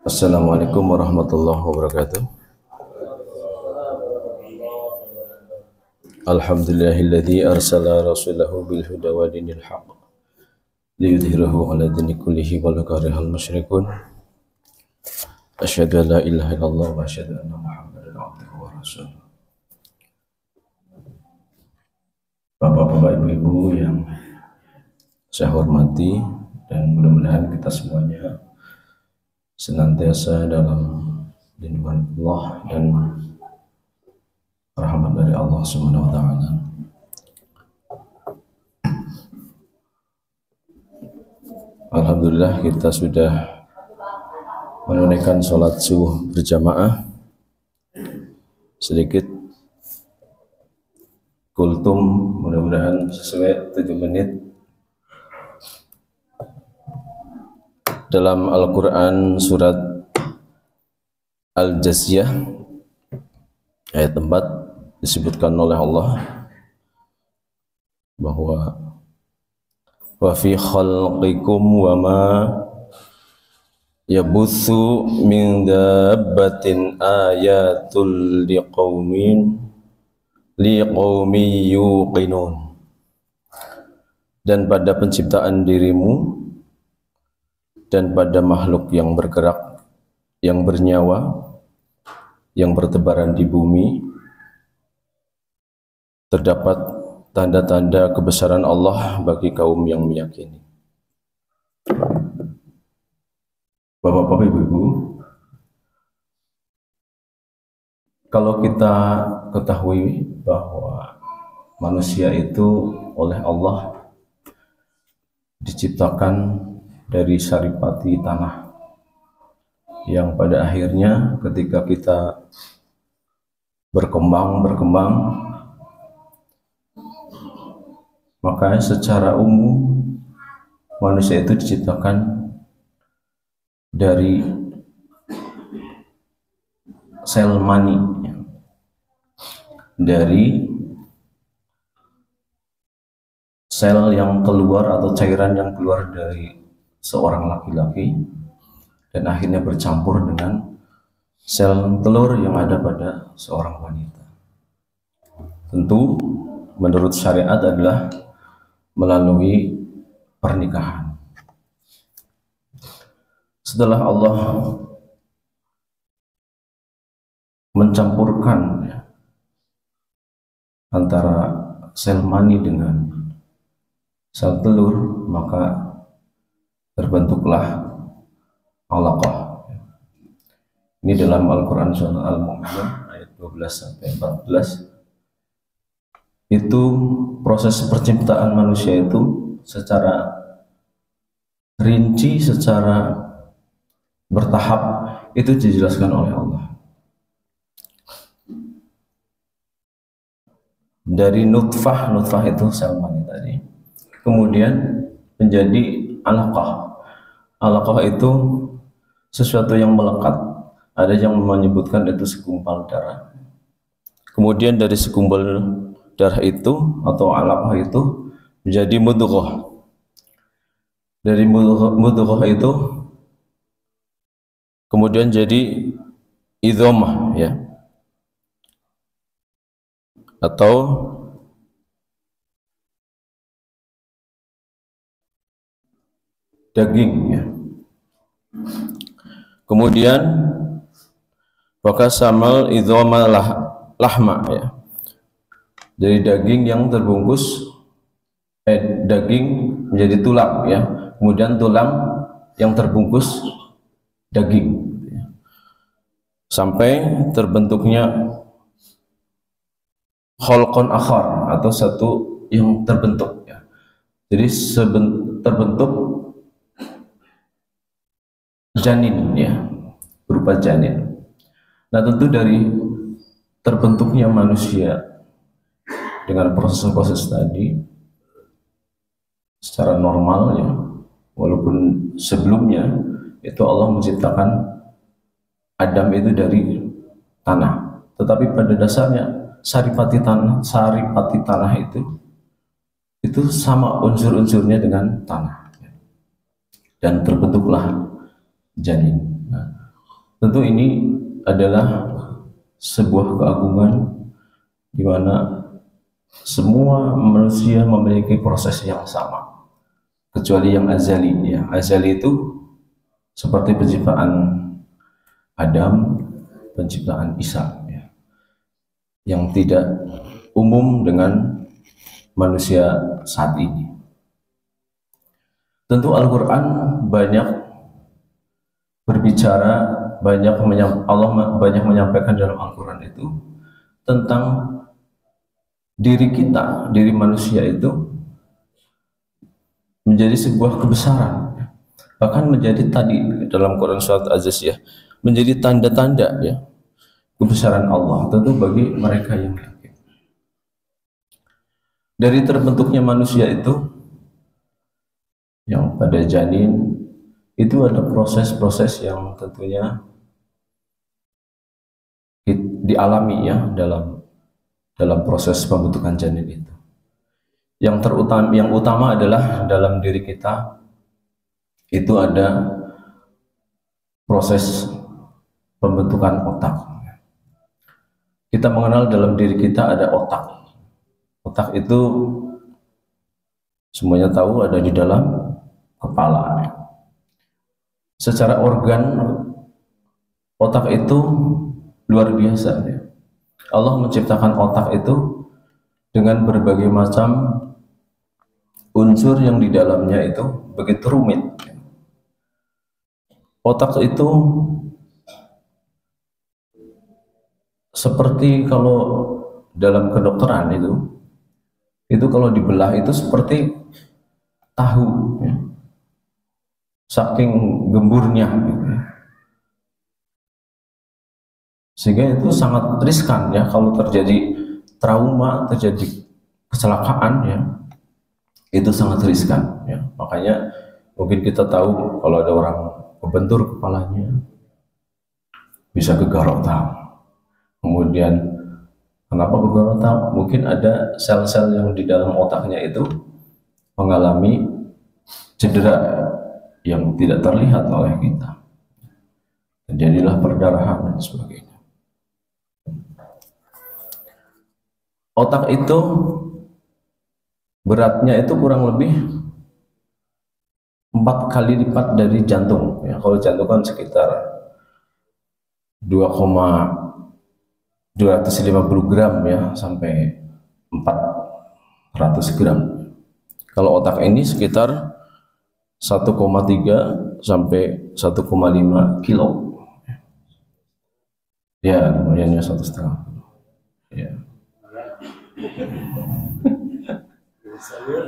Assalamualaikum warahmatullahi wabarakatuh. Alhamdulillahilladzi arsala rasulahu bil huda wa dinil haqq liyudhhirahu 'ala dini kullihi walau karihal musyrikun. Asyhadu an la ilaha illallah wa asyhadu anna Muhammadan abduhu wa rasuluh. Bapak-bapak, ibu-ibu yang saya hormati, dan mudah-mudahan kita semuanya senantiasa dalam lindungan Allah dan rahmat dari Allah Subhanahu wa taala. Alhamdulillah kita sudah menunaikan sholat subuh berjamaah. Sedikit kultum, mudah-mudahan sesuai 7 menit. Dalam Al-Quran surat Al-Jazyah ayat 4 disebutkan oleh Allah bahwa wa fi khalqikum wa ma yabutsu min dabbatin ayatul liqaumin yuqinun, dan pada penciptaan dirimu dan pada makhluk yang bergerak, yang bernyawa, yang bertebaran di bumi, terdapat tanda-tanda kebesaran Allah bagi kaum yang meyakini. Bapak-bapak, ibu-ibu, kalau kita ketahui bahwa manusia itu oleh Allah diciptakan dari saripati tanah, yang pada akhirnya ketika kita berkembang, maka secara umum manusia itu diciptakan dari sel mani, dari sel yang keluar atau cairan yang keluar dari seorang laki-laki dan akhirnya bercampur dengan sel telur yang ada pada seorang wanita. Tentu menurut syariat adalah melalui pernikahan. Setelah Allah mencampurkan antara sel mani dengan sel telur, maka terbentuklah alaqah. Ini dalam Al-Quran surah Al-Mu'minun ayat 12-14. Itu proses penciptaan manusia itu secara rinci, secara bertahap itu dijelaskan oleh Allah. Dari nutfah itu sel mani tadi, kemudian menjadi alaqah. Alaqah itu sesuatu yang melekat. Ada yang menyebutkan itu segumpal darah. Kemudian dari segumpal darah itu atau alaqah itu menjadi mudghah. Dari mudghah itu kemudian jadi idhamah, ya, atau daging, ya. Kemudian wakasamal idhama lahma, ya, dari daging yang terbungkus daging menjadi tulang, ya. Kemudian tulang yang terbungkus daging, ya. Sampai terbentuknya khalqon akhar atau satu yang terbentuk, ya. Jadi terbentuk janin, ya, berupa janin. Nah, tentu dari terbentuknya manusia dengan proses-proses tadi secara normal, ya, walaupun sebelumnya itu Allah menciptakan Adam itu dari tanah, tetapi pada dasarnya saripati tanah itu sama unsur-unsurnya dengan tanah, dan terbentuklah janin. Nah, Tentu ini adalah sebuah keagungan di mana semua manusia memiliki proses yang sama, kecuali yang azali. Ya, azali itu seperti penciptaan Adam, penciptaan Isa, ya, yang tidak umum dengan manusia saat ini. Tentu Al-Quran banyak berbicara, Allah banyak menyampaikan dalam Al-Quran itu tentang diri kita, diri manusia itu menjadi sebuah kebesaran, bahkan menjadi tadi dalam Quran surat Az-Zasiyah menjadi tanda-tanda, ya, kebesaran Allah tentu bagi mereka yang yakin. Dari terbentuknya manusia itu yang pada janin itu ada proses-proses yang tentunya dialami, ya, dalam proses pembentukan janin itu. Yang utama adalah dalam diri kita itu ada proses pembentukan otak. Kita mengenal dalam diri kita ada otak. Otak itu semuanya tahu ada di dalam kepala. Secara organ, otak itu luar biasa, ya. Allah menciptakan otak itu dengan berbagai macam unsur yang di dalamnya itu begitu rumit. Otak itu seperti kalau dalam kedokteran itu kalau dibelah itu seperti tahu, ya, saking gemburnya, gitu. Sehingga itu sangat riskan, ya, kalau terjadi trauma, terjadi kecelakaan, ya, itu sangat riskan, ya. Makanya mungkin kita tahu kalau ada orang kebentur kepalanya bisa kegaruk otak. Kemudian kenapa kegaruk otak? Mungkin ada sel-sel yang di dalam otaknya itu mengalami cedera yang tidak terlihat oleh kita, terjadilah perdarahan dan sebagainya. Otak itu beratnya itu kurang lebih 4 kali lipat dari jantung, ya. Kalau jantung kan sekitar 2,250 gram, ya, sampai 400 gram. Kalau otak ini sekitar 1,3 sampai 1,5 kilo, ya, lumayannya 1,5, ya.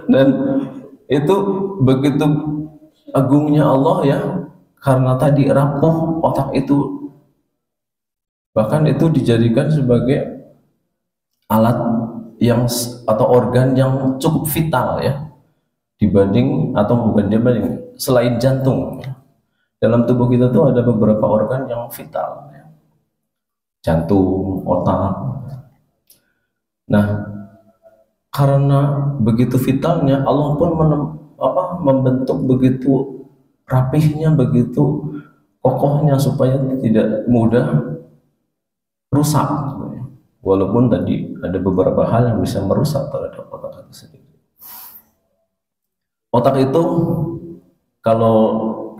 Dan itu begitu agungnya Allah, ya, karena tadi rapuh otak itu, bahkan itu dijadikan sebagai alat yang atau organ yang cukup vital, ya, dibanding atau bukan dibanding selain jantung, ya. Dalam tubuh kita tuh ada beberapa organ yang vital, ya. Jantung, otak. Nah, karena begitu vitalnya, Allah pun membentuk begitu rapihnya, begitu kokohnya supaya tidak mudah rusak. Walaupun tadi ada beberapa hal yang bisa merusak terhadap otak itu sendiri. Otak itu kalau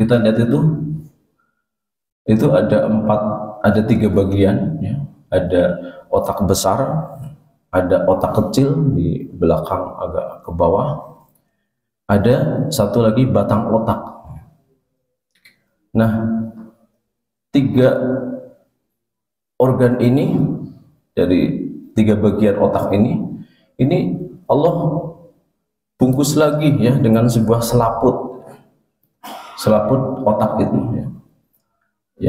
kita lihat itu ada 3 bagian, ya. Ada otak besar, ada otak kecil di belakang agak ke bawah, ada satu lagi batang otak. Nah, 3 organ ini, dari 3 bagian otak ini Allah bungkus lagi, ya, dengan sebuah selaput otak itu, ya.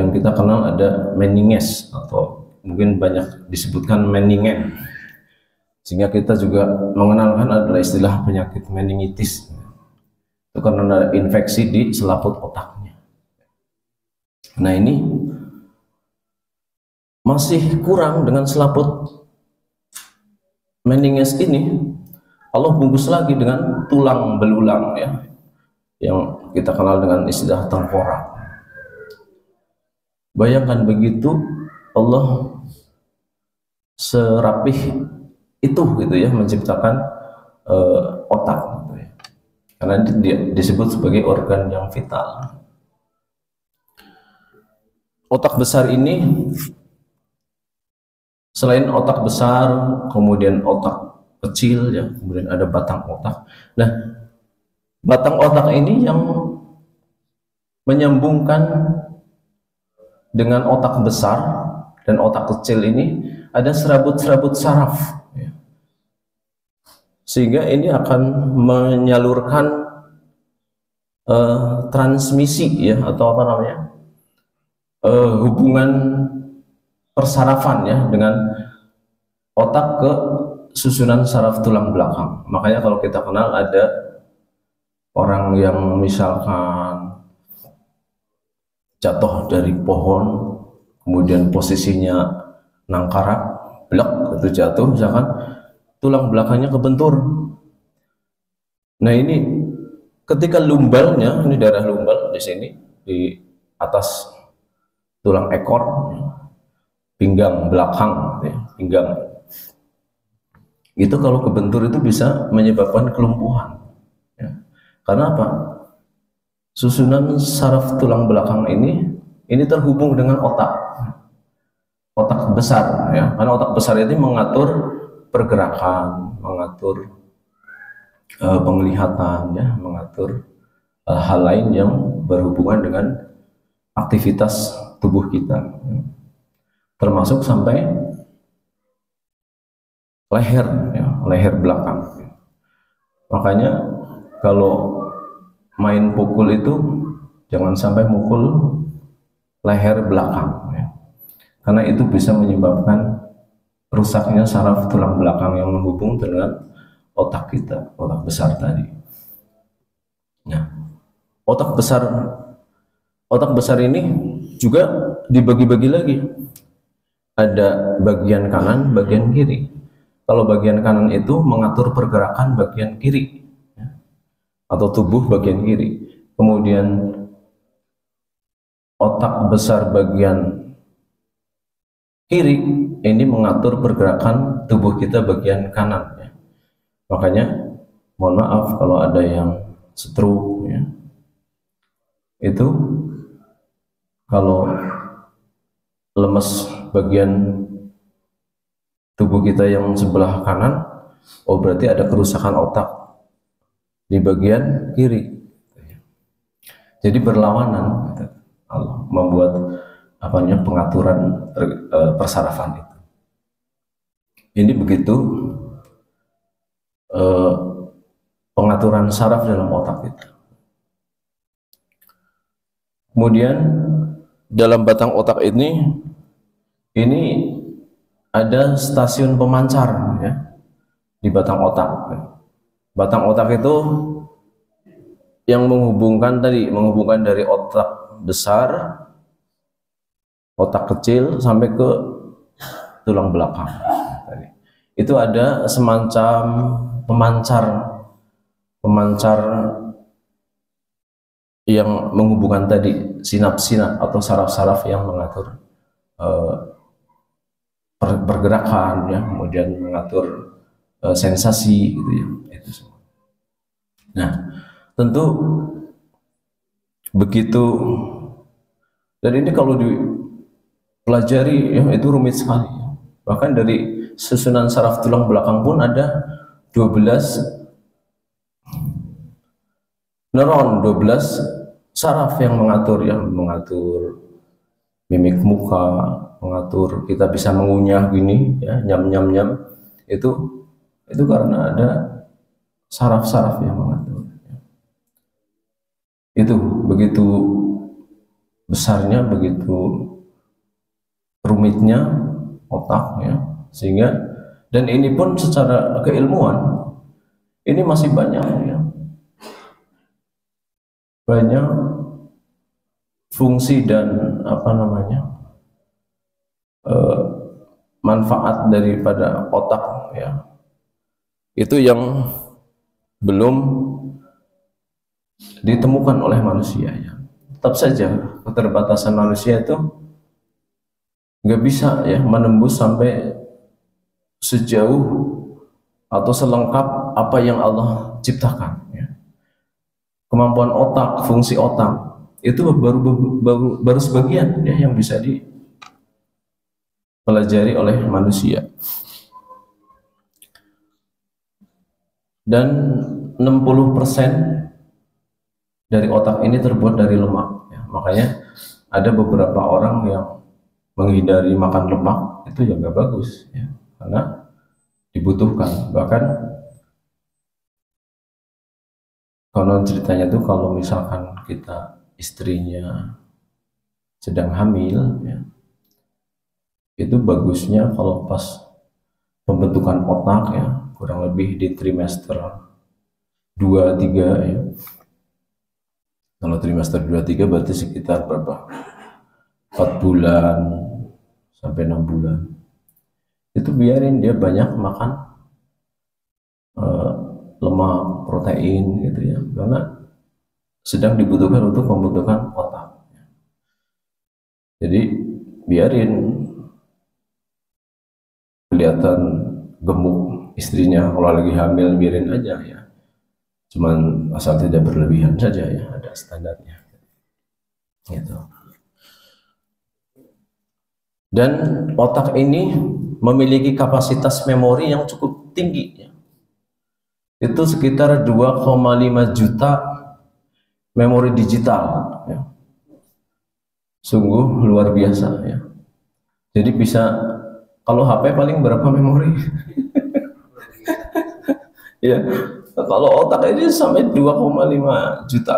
Yang kita kenal ada meninges, atau mungkin banyak disebutkan meningen, sehingga kita juga mengenalkan adalah istilah penyakit meningitis. Itu karena ada infeksi di selaput otaknya. Nah, ini masih kurang dengan selaput meninges ini. Allah bungkus lagi dengan tulang belulang, ya, yang kita kenal dengan istilah tengkorak. Bayangkan begitu Allah serapih itu gitu ya menciptakan otak gitu ya. Karena dia disebut sebagai organ yang vital. Otak besar ini selain otak besar, kemudian otak kecil ya, kemudian ada batang otak. Nah, batang otak ini yang menyambungkan dengan otak besar dan otak kecil ini ada serabut-serabut saraf ya. Sehingga ini akan menyalurkan transmisi ya, atau apa namanya, hubungan persarafan ya dengan otak ke susunan saraf tulang belakang. Makanya kalau kita kenal ada orang yang misalkan jatuh dari pohon, kemudian posisinya nangkarak, blek, itu jatuh, misalkan tulang belakangnya kebentur. Nah ini ketika lumbalnya, ini daerah lumbal di sini, di atas tulang ekor, pinggang belakang, ya, pinggang. Itu kalau kebentur itu bisa menyebabkan kelumpuhan. Ya. Karena apa? Susunan saraf tulang belakang ini terhubung dengan otak besar ya, karena otak besar itu mengatur pergerakan, mengatur penglihatan ya, mengatur hal lain yang berhubungan dengan aktivitas tubuh kita ya. Termasuk sampai leher ya, leher belakang ya. Makanya kalau main pukul itu jangan sampai mukul leher belakang ya. Karena itu bisa menyebabkan rusaknya saraf tulang belakang yang menghubung dengan otak kita, otak besar tadi. Nah, otak besar ini juga dibagi-bagi lagi. Ada bagian kanan, bagian kiri. Kalau bagian kanan itu mengatur pergerakan bagian kiri ya, atau tubuh bagian kiri. Kemudian otak besar bagian kiri ini mengatur pergerakan tubuh kita bagian kanan ya. Makanya mohon maaf kalau ada yang stroke ya, itu kalau lemes bagian tubuh kita yang sebelah kanan, oh berarti ada kerusakan otak di bagian kiri. Jadi berlawanan Allah membuat pengaturan persarafan itu. Ini begitu pengaturan saraf dalam otak itu. Kemudian dalam batang otak ini ada stasiun pemancar ya, di batang otak. Batang otak itu yang menghubungkan dari otak besar, otak kecil sampai ke tulang belakang. Itu ada semacam pemancar yang menghubungkan tadi sinap-sinap atau saraf-saraf yang mengatur pergerakan ya, kemudian mengatur sensasi gitu ya, itu semua. Nah, tentu begitu, dan ini kalau dipelajari ya itu rumit sekali ya. Bahkan dari susunan saraf tulang belakang pun ada 12 neuron, 12 saraf yang mengatur mimik muka, mengatur kita bisa mengunyah gini ya, nyam itu karena ada saraf-saraf yang mengatur. Itu begitu besarnya, begitu rumitnya otak ya, sehingga, dan ini pun secara keilmuan ini masih banyak ya, banyak fungsi dan manfaat daripada otak ya, itu yang belum ditemukan oleh manusia ya. Tetap saja keterbatasan manusia itu nggak bisa ya menembus sampai sejauh atau selengkap apa yang Allah ciptakan ya. Kemampuan otak, fungsi otak itu baru sebagian ya yang bisa dipelajari oleh manusia. Dan 60% dari otak ini terbuat dari lemak ya. Makanya ada beberapa orang yang menghindari makan lemak itu ya nggak bagus ya, karena dibutuhkan. Bahkan kalau ceritanya tuh kalau misalkan kita istrinya sedang hamil ya, itu bagusnya kalau pas pembentukan otak ya kurang lebih di trimester 2-3 ya. Kalau trimester 2-3 berarti sekitar berapa? 4 bulan sampai 6 bulan. Itu biarin dia banyak makan lemak, protein gitu ya, karena sedang dibutuhkan untuk pembentukan otak. Jadi biarin kelihatan gemuk istrinya kalau lagi hamil, biarin aja ya. Cuman asal tidak berlebihan saja ya, ada standarnya. Gitu. Dan otak ini memiliki kapasitas memori yang cukup tinggi ya. Itu sekitar 2,5 juta memori digital ya. Sungguh luar biasa ya. Jadi bisa, kalau HP paling berapa memori? Ya, kalau otak ini sampai 2,5 juta.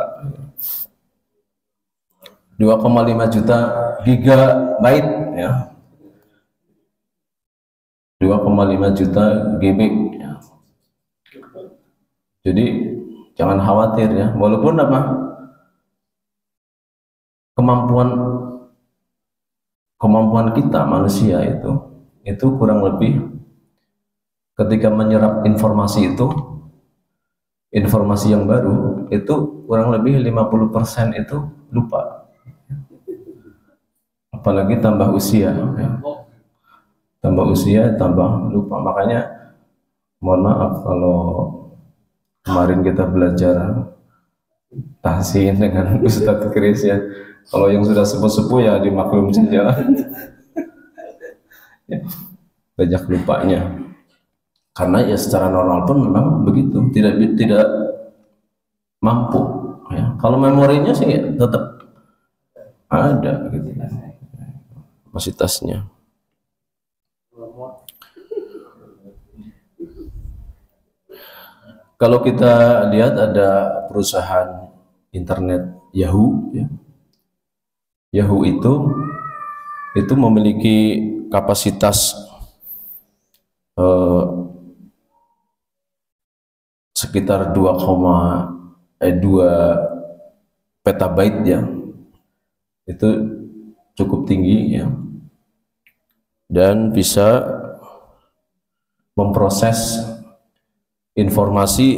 2,5 juta gigabyte ya. 2,5 juta GB ya. Jadi jangan khawatir ya, walaupun apa kemampuan kita manusia itu kurang lebih ketika menyerap informasi informasi yang baru itu kurang lebih 50% itu lupa, apalagi tambah usia ya. Tambah usia tambah lupa. Makanya mohon maaf kalau kemarin kita belajar tahsin dengan Ustadz Kris ya, kalau yang sudah sepuh-sepuh ya dimaklum saja. Ya, banyak lupanya karena ya secara normal pun memang begitu, tidak mampu ya. Kalau memorinya sih ya tetap ada gitu ya, kapasitasnya. Kalau kita lihat ada perusahaan internet Yahoo ya. Yahoo itu memiliki kapasitas sekitar 2 petabyte ya. Itu cukup tinggi ya. Dan bisa memproses informasi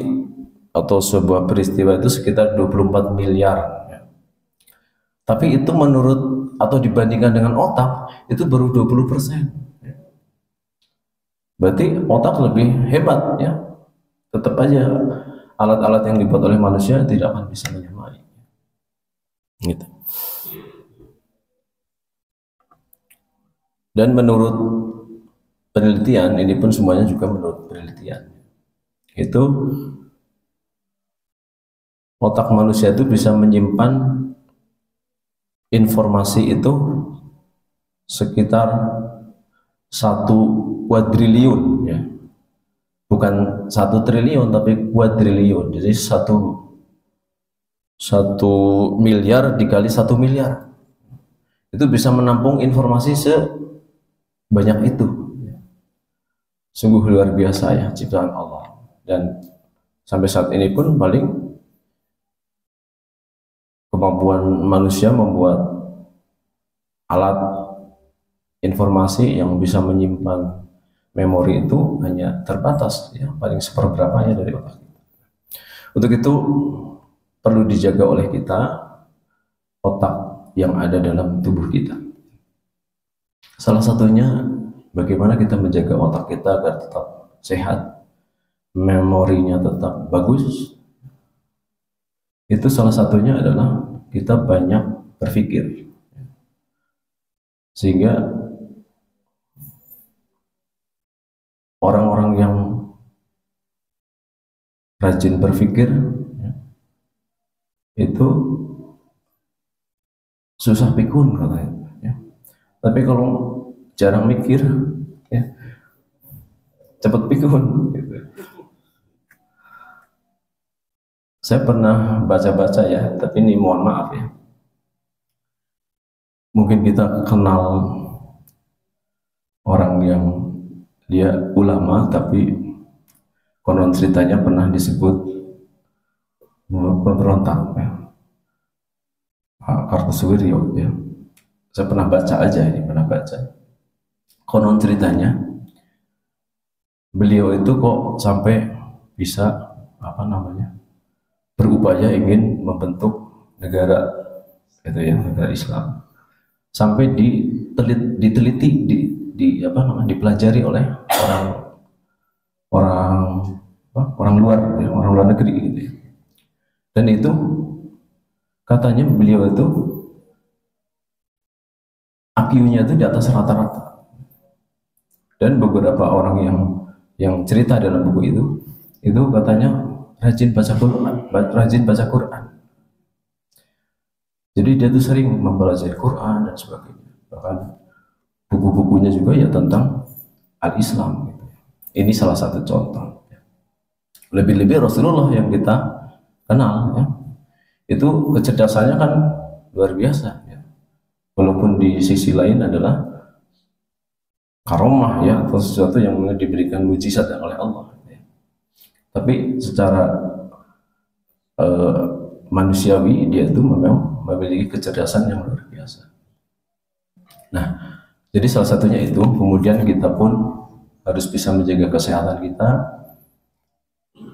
atau sebuah peristiwa itu sekitar 24 miliar ya. Tapi itu menurut atau dibandingkan dengan otak itu baru 20%. Berarti otak lebih hebat ya. Tetap aja alat-alat yang dibuat oleh manusia tidak akan bisa menyamai. Gitu. Dan menurut penelitian, ini pun semuanya juga menurut penelitian, itu otak manusia itu bisa menyimpan informasi itu sekitar 1 kuadriliun ya. Bukan 1 triliun tapi kuadriliun. Jadi 1 miliar dikali 1 miliar itu bisa menampung informasi sebanyak itu. Sungguh luar biasa ya ciptaan Allah. Dan sampai saat ini pun paling kemampuan manusia membuat alat informasi yang bisa menyimpan memori itu hanya terbatas ya, paling seperberapanya dari otak kita. Untuk itu perlu dijaga oleh kita otak yang ada dalam tubuh kita. Salah satunya bagaimana kita menjaga otak kita agar tetap sehat, memorinya tetap bagus. Itu salah satunya adalah kita banyak berpikir, sehingga orang-orang yang rajin berpikir itu susah pikun katanya, ya. Tapi kalau jarang mikir, ya, cepat pikun gitu. Saya pernah baca-baca ya, tapi ini mohon maaf ya, mungkin kita kenal orang yang dia ulama tapi konon ceritanya pernah disebut pemberontak, ya. Kartosuwiryo, ya. Saya pernah baca aja ini, pernah baca. Konon ceritanya beliau itu kok sampai bisa berupaya ingin membentuk negara itu ya, negara Islam, sampai diteliti, dipelajari oleh orang luar, ya, orang luar negeri gitu ya. Dan itu katanya beliau itu IQ-nya itu di atas rata-rata. Dan beberapa orang yang cerita dalam buku itu katanya rajin baca Quran. Jadi dia tuh sering mempelajari Quran dan sebagainya. Bahkan buku-bukunya juga ya tentang al-Islam gitu. Ini salah satu contoh. Lebih-lebih Rasulullah yang kita kenal, ya, itu kecerdasannya kan luar biasa, ya. Walaupun di sisi lain adalah karomah, ya, atau sesuatu yang diberikan mujizat oleh Allah, ya. Tapi secara manusiawi dia itu memang memiliki kecerdasan yang luar biasa. Nah, jadi salah satunya itu. Kemudian kita pun harus bisa menjaga kesehatan kita,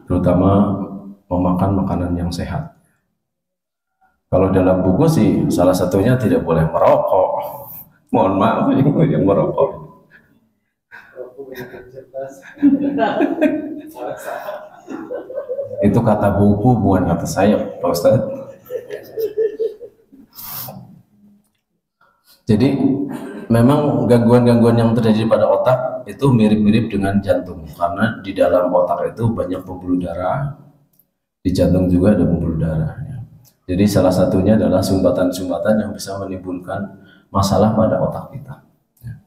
terutama memakan makanan yang sehat. Kalau dalam buku sih salah satunya tidak boleh merokok. Mohon maaf yang merokok. Itu kata buku, bukan kata saya, Pak Ustadz. Jadi memang gangguan-gangguan yang terjadi pada otak itu mirip-mirip dengan jantung, karena di dalam otak itu banyak pembuluh darah, di jantung juga ada pembuluh darah, ya. Jadi salah satunya adalah sumbatan-sumbatan yang bisa menimbulkan masalah pada otak kita, ya.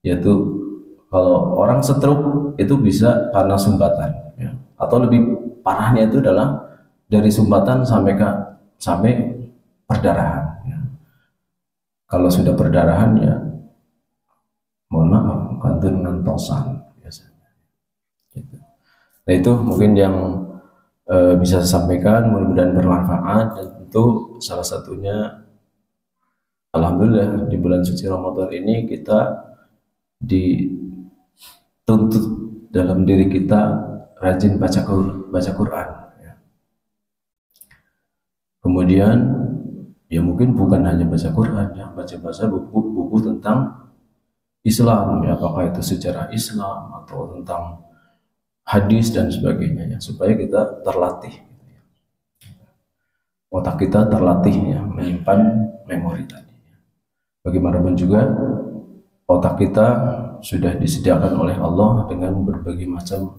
Yaitu kalau orang stroke itu bisa karena sumbatan, ya. Atau lebih parahnya itu adalah dari sumbatan sampai perdarahan, ya. Kalau sudah perdarahan, ya mohon maaf, kandungan tosan biasanya gitu. Nah, itu mungkin yang bisa saya sampaikan, mudah-mudahan bermanfaat. Dan tentu salah satunya, alhamdulillah, di bulan suci Ramadan ini kita dituntut dalam diri kita rajin baca Quran, ya. Kemudian ya mungkin bukan hanya baca Quran, ya, baca buku tentang Islam, ya, apakah itu sejarah Islam atau tentang hadis dan sebagainya, ya, supaya kita terlatih, ya. Otak kita terlatih, ya, menyimpan memori tadi, ya. Bagaimanapun juga otak kita sudah disediakan oleh Allah dengan berbagai macam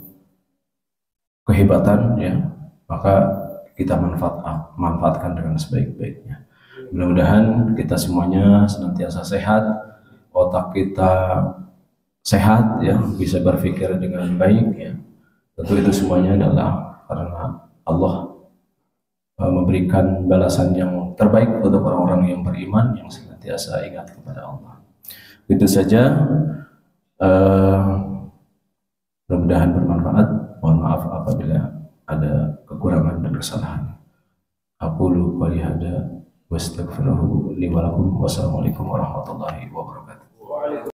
kehebatan, ya, maka kita manfaatkan dengan sebaik-baiknya. Mudah-mudahan kita semuanya senantiasa sehat, otak kita sehat, ya, bisa berpikir dengan baik, ya. Tentu itu semuanya adalah karena Allah memberikan balasan yang terbaik untuk orang-orang yang beriman, yang senantiasa ingat kepada Allah. Itu saja, mudah-mudahan bermanfaat. Mohon maaf apabila ada kekurangan dan kesalahan. Aqulu qouli hadza wa astaghfiruhu li wa lakum. Wassalamualaikum warahmatullahi wabarakatuh.